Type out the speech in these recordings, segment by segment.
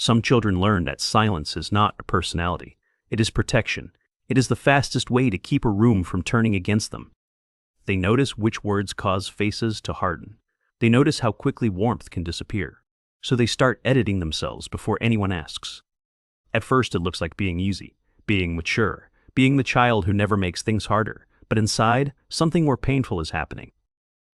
Some children learn that silence is not a personality. It is protection. It is the fastest way to keep a room from turning against them. They notice which words cause faces to harden. They notice how quickly warmth can disappear. So they start editing themselves before anyone asks. At first it looks like being easy, being mature, being the child who never makes things harder. But inside, something more painful is happening.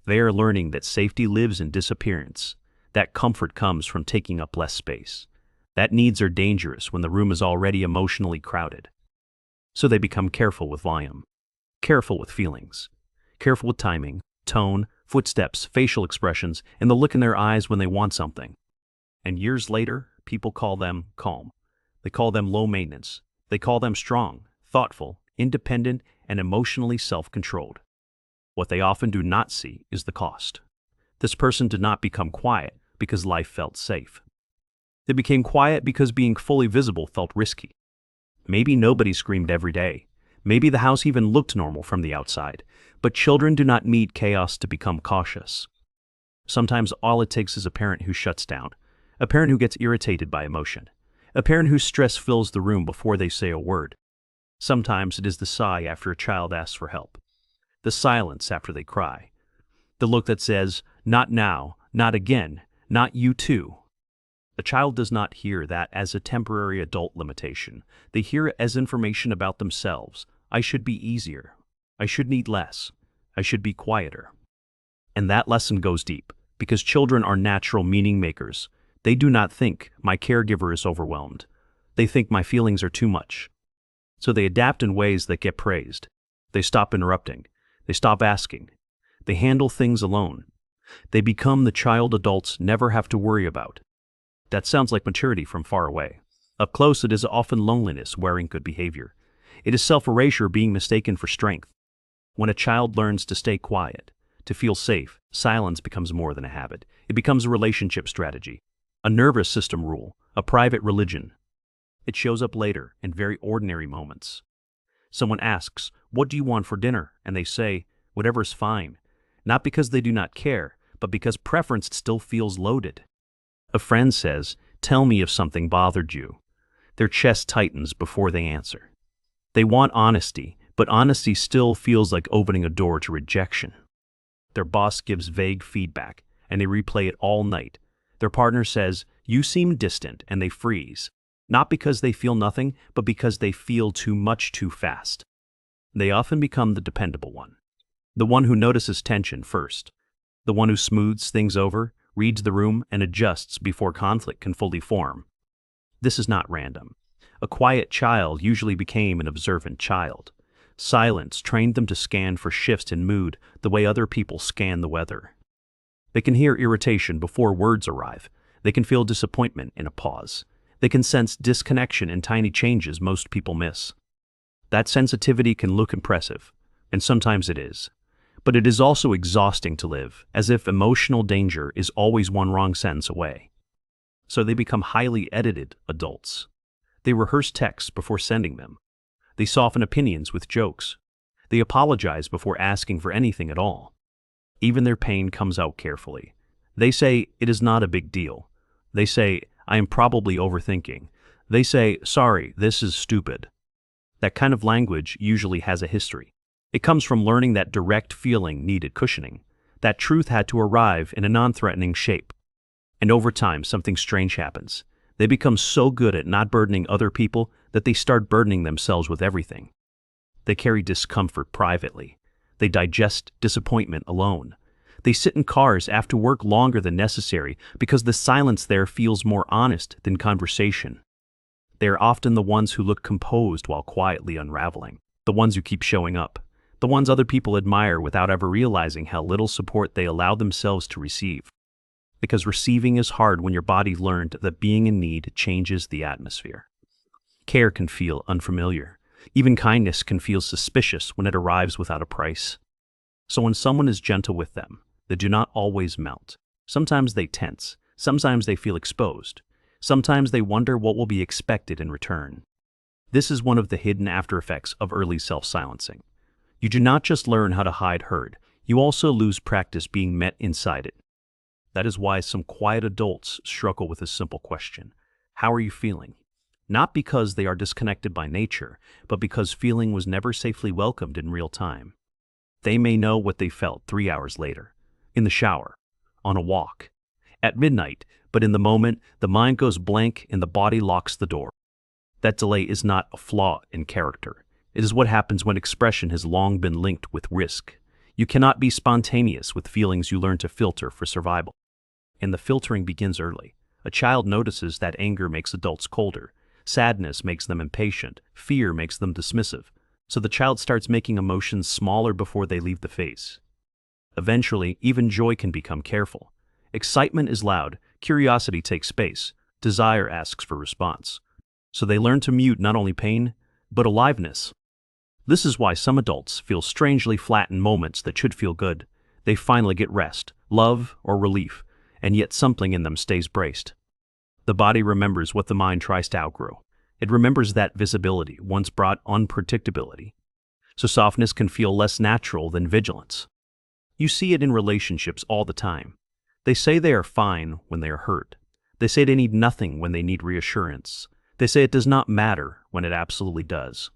They are learning that safety lives in disappearance, that comfort comes from taking up less space, that needs are dangerous when the room is already emotionally crowded. So they become careful with volume, careful with feelings, careful with timing, tone, footsteps, facial expressions, and the look in their eyes when they want something. And years later, people call them calm. They call them low maintenance. They call them strong, thoughtful, independent, and emotionally self-controlled. What they often do not see is the cost. This person did not become quiet because life felt safe. They became quiet because being fully visible felt risky. Maybe nobody screamed every day. Maybe the house even looked normal from the outside. But children do not need chaos to become cautious. Sometimes all it takes is a parent who shuts down, a parent who gets irritated by emotion, a parent whose stress fills the room before they say a word. Sometimes it is the sigh after a child asks for help, the silence after they cry, the look that says, "Not now, not again, not you too." A child does not hear that as a temporary adult limitation. They hear it as information about themselves. I should be easier. I should need less. I should be quieter. And that lesson goes deep, because children are natural meaning makers. They do not think, my caregiver is overwhelmed. They think my feelings are too much. So they adapt in ways that get praised. They stop interrupting. They stop asking. They handle things alone. They become the child adults never have to worry about. That sounds like maturity from far away. Up close, it is often loneliness wearing good behavior. It is self-erasure being mistaken for strength. When a child learns to stay quiet, to feel safe, silence becomes more than a habit. It becomes a relationship strategy, a nervous system rule, a private religion. It shows up later in very ordinary moments. Someone asks, "What do you want for dinner?" And they say, "Whatever's fine." Not because they do not care, but because preference still feels loaded. A friend says, "Tell me if something bothered you." Their chest tightens before they answer. They want honesty, but honesty still feels like opening a door to rejection. Their boss gives vague feedback, and they replay it all night. Their partner says, "You seem distant," and they freeze. Not because they feel nothing, but because they feel too much too fast. They often become the dependable one, the one who notices tension first, the one who smooths things over, reads the room, and adjusts before conflict can fully form. This is not random. A quiet child usually became an observant child. Silence trained them to scan for shifts in mood the way other people scan the weather. They can hear irritation before words arrive. They can feel disappointment in a pause. They can sense disconnection in tiny changes most people miss. That sensitivity can look impressive, and sometimes it is. But it is also exhausting to live, as if emotional danger is always one wrong sentence away. So they become highly edited adults. They rehearse texts before sending them. They soften opinions with jokes. They apologize before asking for anything at all. Even their pain comes out carefully. They say, "It is not a big deal." They say, "I am probably overthinking." They say, "Sorry, this is stupid." That kind of language usually has a history. It comes from learning that direct feeling needed cushioning, that truth had to arrive in a non-threatening shape. And over time, something strange happens. They become so good at not burdening other people that they start burdening themselves with everything. They carry discomfort privately. They digest disappointment alone. They sit in cars after work longer than necessary because the silence there feels more honest than conversation. They are often the ones who look composed while quietly unraveling, the ones who keep showing up, the ones other people admire without ever realizing how little support they allow themselves to receive. Because receiving is hard when your body learned that being in need changes the atmosphere. Care can feel unfamiliar. Even kindness can feel suspicious when it arrives without a price. So when someone is gentle with them, they do not always melt. Sometimes they tense. Sometimes they feel exposed. Sometimes they wonder what will be expected in return. This is one of the hidden after effects of early self-silencing. You do not just learn how to hide hurt, you also lose practice being met inside it. That is why some quiet adults struggle with a simple question. How are you feeling? Not because they are disconnected by nature, but because feeling was never safely welcomed in real time. They may know what they felt 3 hours later, in the shower, on a walk, at midnight, but in the moment, the mind goes blank and the body locks the door. That delay is not a flaw in character. It is what happens when expression has long been linked with risk. You cannot be spontaneous with feelings you learn to filter for survival. And the filtering begins early. A child notices that anger makes adults colder, sadness makes them impatient, fear makes them dismissive. So the child starts making emotions smaller before they leave the face. Eventually, even joy can become careful. Excitement is loud, curiosity takes space, desire asks for response. So they learn to mute not only pain, but aliveness. This is why some adults feel strangely flat in moments that should feel good. They finally get rest, love, or relief, and yet something in them stays braced. The body remembers what the mind tries to outgrow. It remembers that visibility once brought unpredictability. So softness can feel less natural than vigilance. You see it in relationships all the time. They say they are fine when they are hurt. They say they need nothing when they need reassurance. They say it does not matter when it absolutely does.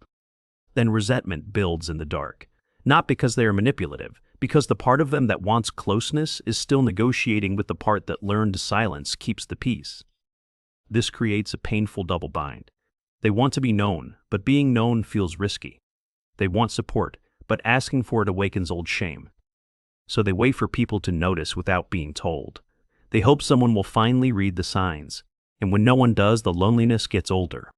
Then resentment builds in the dark. Not because they are manipulative, because the part of them that wants closeness is still negotiating with the part that learned silence keeps the peace. This creates a painful double bind. They want to be known, but being known feels risky. They want support, but asking for it awakens old shame. So they wait for people to notice without being told. They hope someone will finally read the signs, and when no one does, the loneliness gets older.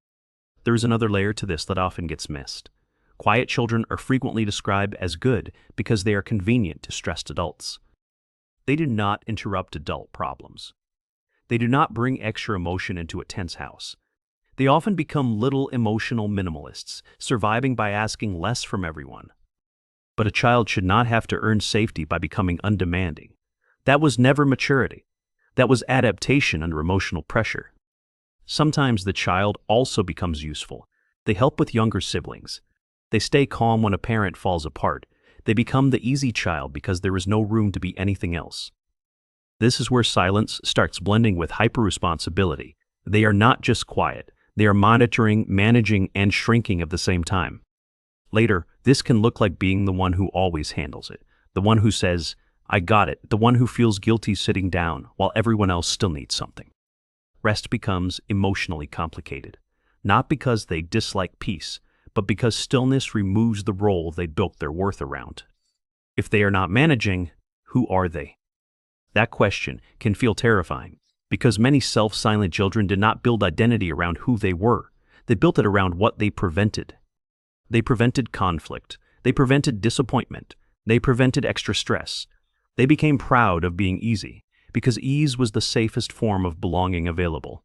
There is another layer to this that often gets missed. Quiet children are frequently described as good because they are convenient to stressed adults. They do not interrupt adult problems. They do not bring extra emotion into a tense house. They often become little emotional minimalists, surviving by asking less from everyone. But a child should not have to earn safety by becoming undemanding. That was never maturity. That was adaptation under emotional pressure. Sometimes the child also becomes useful. They help with younger siblings. They stay calm when a parent falls apart. They become the easy child because there is no room to be anything else. This is where silence starts blending with hyper-responsibility. They are not just quiet. They are monitoring, managing, and shrinking at the same time. Later, this can look like being the one who always handles it, the one who says, "I got it," the one who feels guilty sitting down while everyone else still needs something. Rest becomes emotionally complicated, not because they dislike peace, but because stillness removes the role they built their worth around. If they are not managing, who are they? That question can feel terrifying, because many self-silent children did not build identity around who they were. They built it around what they prevented. They prevented conflict. They prevented disappointment. They prevented extra stress. They became proud of being easy, because ease was the safest form of belonging available.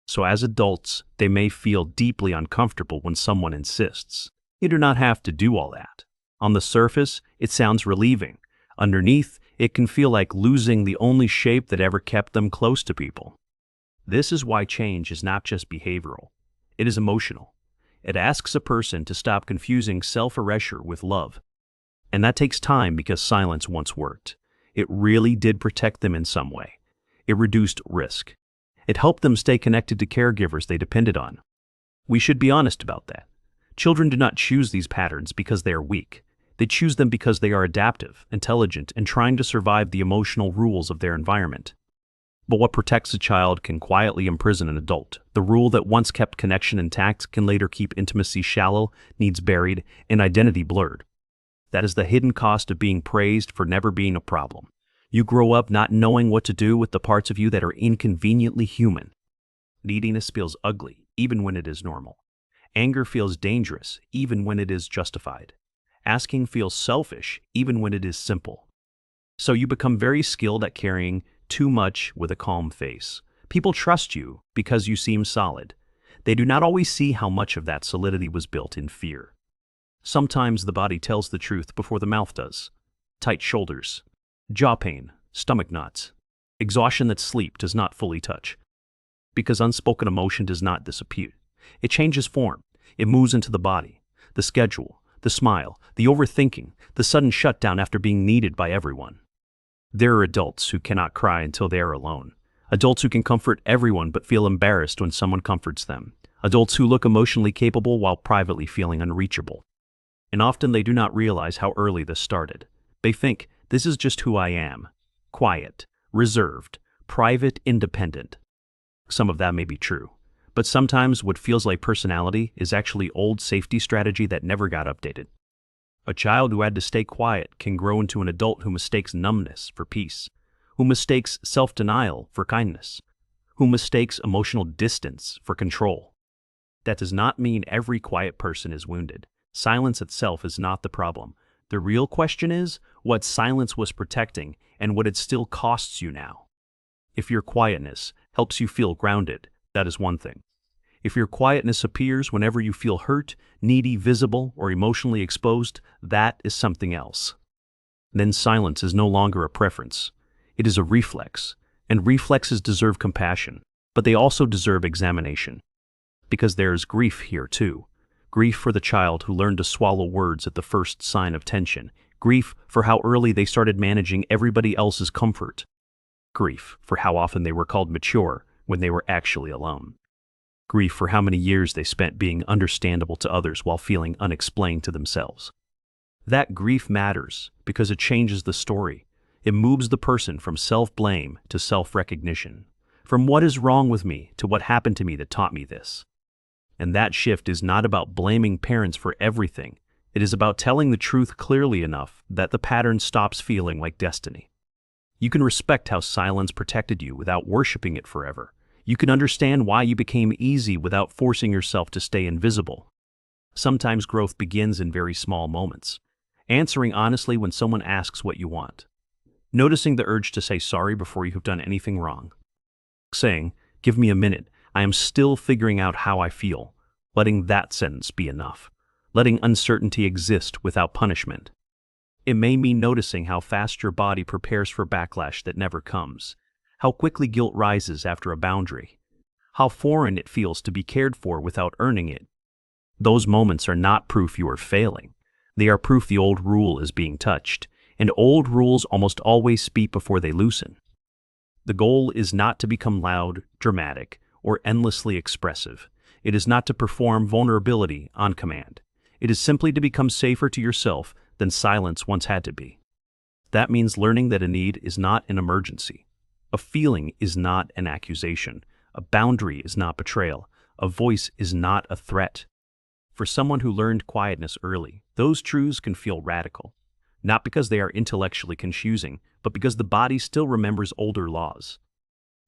So as adults, they may feel deeply uncomfortable when someone insists. You do not have to do all that. On the surface, it sounds relieving. Underneath, it can feel like losing the only shape that ever kept them close to people. This is why change is not just behavioral. It is emotional. It asks a person to stop confusing self-erasure with love. And that takes time because silence once worked. It really did protect them in some way. It reduced risk. It helped them stay connected to caregivers they depended on. We should be honest about that. Children do not choose these patterns because they are weak. They choose them because they are adaptive, intelligent, and trying to survive the emotional rules of their environment. But what protects a child can quietly imprison an adult. The rule that once kept connection intact can later keep intimacy shallow, needs buried, and identity blurred. That is the hidden cost of being praised for never being a problem. You grow up not knowing what to do with the parts of you that are inconveniently human. Neediness feels ugly, even when it is normal. Anger feels dangerous, even when it is justified. Asking feels selfish, even when it is simple. So you become very skilled at carrying too much with a calm face. People trust you because you seem solid. They do not always see how much of that solidity was built in fear. Sometimes the body tells the truth before the mouth does. Tight shoulders, jaw pain, stomach knots, exhaustion that sleep does not fully touch. Because unspoken emotion does not disappear. It changes form. It moves into the body, the schedule, the smile, the overthinking, the sudden shutdown after being needed by everyone. There are adults who cannot cry until they are alone. Adults who can comfort everyone but feel embarrassed when someone comforts them. Adults who look emotionally capable while privately feeling unreachable. And often they do not realize how early this started. They think, this is just who I am. Quiet, reserved, private, independent. Some of that may be true. But sometimes what feels like personality is actually old safety strategy that never got updated. A child who had to stay quiet can grow into an adult who mistakes numbness for peace, who mistakes self-denial for kindness, who mistakes emotional distance for control. That does not mean every quiet person is wounded. Silence itself is not the problem. The real question is what silence was protecting and what it still costs you now. If your quietness helps you feel grounded, that is one thing. If your quietness appears whenever you feel hurt, needy, visible, or emotionally exposed, that is something else. Then silence is no longer a preference. It is a reflex, and reflexes deserve compassion, but they also deserve examination. Because there is grief here too. Grief for the child who learned to swallow words at the first sign of tension. Grief for how early they started managing everybody else's comfort. Grief for how often they were called mature when they were actually alone. Grief for how many years they spent being understandable to others while feeling unexplained to themselves. That grief matters because it changes the story. It moves the person from self-blame to self-recognition, from what is wrong with me to what happened to me that taught me this. And that shift is not about blaming parents for everything. It is about telling the truth clearly enough that the pattern stops feeling like destiny. You can respect how silence protected you without worshiping it forever. You can understand why you became easy without forcing yourself to stay invisible. Sometimes growth begins in very small moments. Answering honestly when someone asks what you want. Noticing the urge to say sorry before you have done anything wrong. Saying, give me a minute, I am still figuring out how I feel. Letting that sentence be enough. Letting uncertainty exist without punishment. It may mean noticing how fast your body prepares for backlash that never comes. How quickly guilt rises after a boundary. How foreign it feels to be cared for without earning it. Those moments are not proof you are failing. They are proof the old rule is being touched, and old rules almost always speak before they loosen. The goal is not to become loud, dramatic, or endlessly expressive. It is not to perform vulnerability on command. It is simply to become safer to yourself than silence once had to be. That means learning that a need is not an emergency. A feeling is not an accusation. A boundary is not betrayal. A voice is not a threat. For someone who learned quietness early, those truths can feel radical. Not because they are intellectually confusing, but because the body still remembers older laws.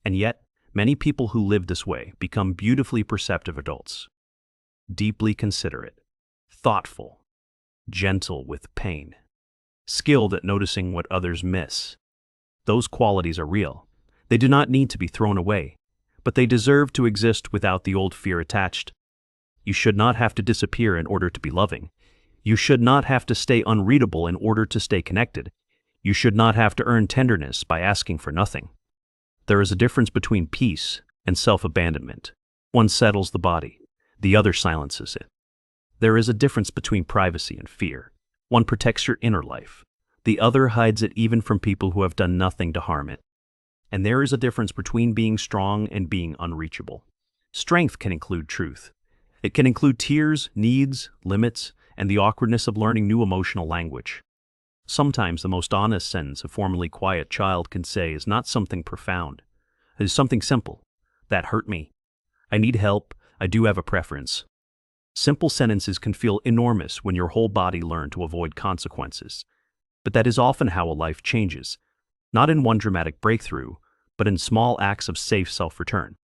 And yet, many people who live this way become beautifully perceptive adults. Deeply considerate, thoughtful, gentle with pain, skilled at noticing what others miss. Those qualities are real. They do not need to be thrown away, but they deserve to exist without the old fear attached. You should not have to disappear in order to be loving. You should not have to stay unreadable in order to stay connected. You should not have to earn tenderness by asking for nothing. There is a difference between peace and self-abandonment. One settles the body, the other silences it. There is a difference between privacy and fear. One protects your inner life. The other hides it even from people who have done nothing to harm it. And there is a difference between being strong and being unreachable. Strength can include truth. It can include tears, needs, limits, and the awkwardness of learning new emotional language. Sometimes the most honest sentence a formerly quiet child can say is not something profound. It is something simple. That hurt me. I need help. I do have a preference. Simple sentences can feel enormous when your whole body learned to avoid consequences. But that is often how a life changes. Not in one dramatic breakthrough, but in small acts of safe self-return.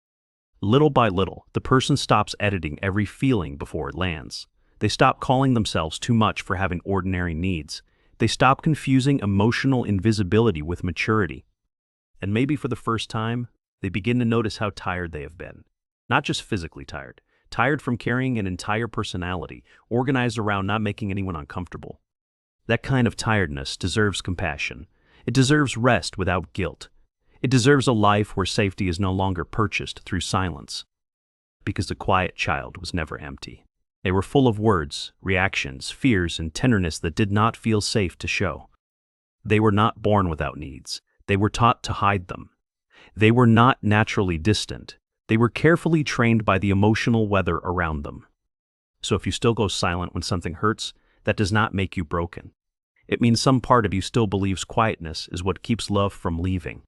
Little by little, the person stops editing every feeling before it lands. They stop calling themselves too much for having ordinary needs. They stop confusing emotional invisibility with maturity. And maybe for the first time, they begin to notice how tired they have been. Not just physically tired. Tired from carrying an entire personality, organized around not making anyone uncomfortable. That kind of tiredness deserves compassion. It deserves rest without guilt. It deserves a life where safety is no longer purchased through silence. Because the quiet child was never empty. They were full of words, reactions, fears, and tenderness that did not feel safe to show. They were not born without needs. They were taught to hide them. They were not naturally distant. They were carefully trained by the emotional weather around them. So if you still go silent when something hurts, that does not make you broken. It means some part of you still believes quietness is what keeps love from leaving.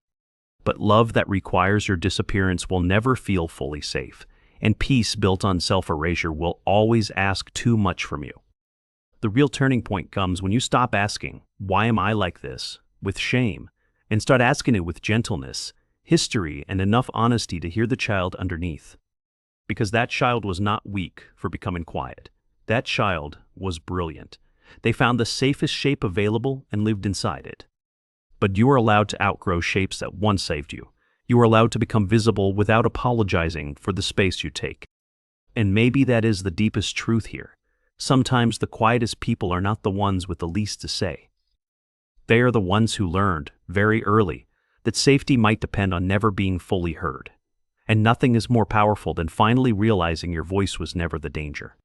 But love that requires your disappearance will never feel fully safe, and peace built on self-erasure will always ask too much from you. The real turning point comes when you stop asking, "Why am I like this?" with shame, and start asking it with gentleness, history, and enough honesty to hear the child underneath. Because that child was not weak for becoming quiet. That child was brilliant. They found the safest shape available and lived inside it. But you are allowed to outgrow shapes that once saved you. You are allowed to become visible without apologizing for the space you take. And maybe that is the deepest truth here. Sometimes the quietest people are not the ones with the least to say. They are the ones who learned, very early, that safety might depend on never being fully heard. And nothing is more powerful than finally realizing your voice was never the danger.